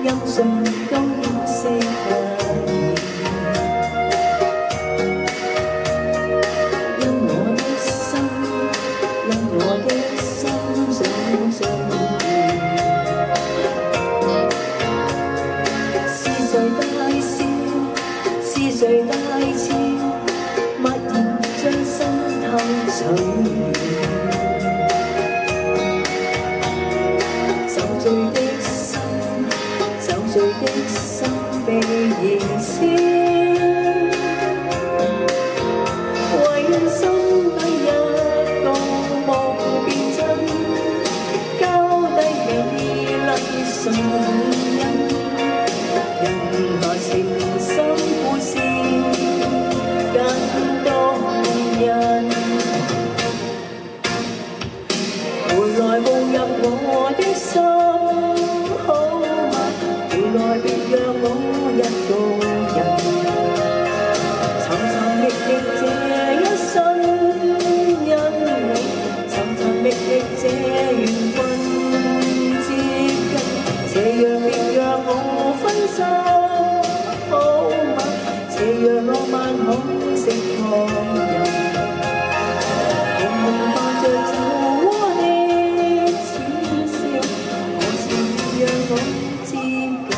音訊都識發現，因我的心，因我的心想相見。是誰大笑？是誰大笑？默然將心偷取了。受罪的心，受罪的心被燃燒，為心底一個夢變真，交低美麗唇印。人來情深故事更動人，回來步入我的心，好嗎？回來別讓我一個人，尋尋覓覓這一生，因你尋尋覓覓這緣分接近，這樣別讓我分心，好嗎？這樣浪漫可釋放人，夢夢化着酒窩的淺笑，何時讓我接近？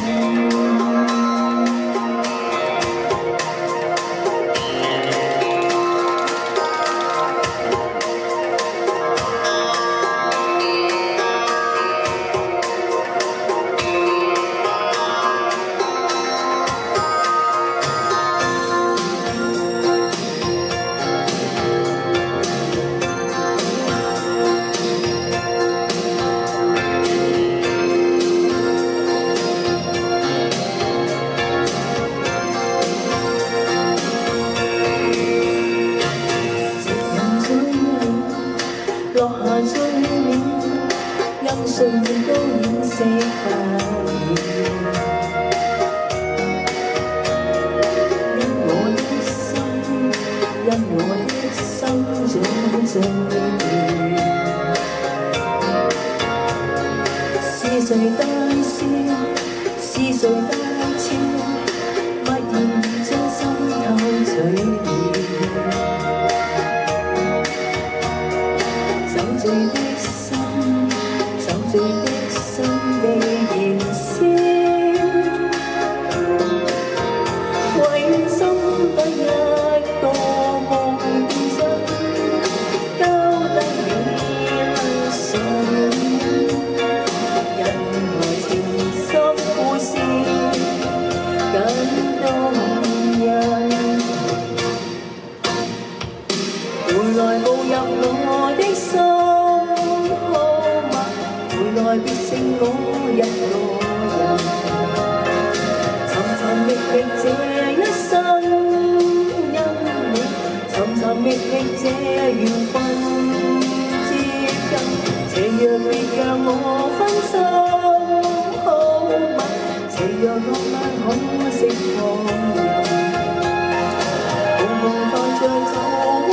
落下醉了，音訊都已識發現，因我的心，因我的心長醉了。是誰大笑？是誰大笑？默然將心偷取了。受罪的心，受罪的心被燃燒，為心底一個夢變真，交低美麗唇印。人來情深故事更動人，回來步入我的心，回來別剩我一個人，尋尋覓覓這一生，因你尋尋覓覓這緣分接近，這樣別讓我分心，好嗎？這樣浪漫可釋放人，夢夢泛着酒窩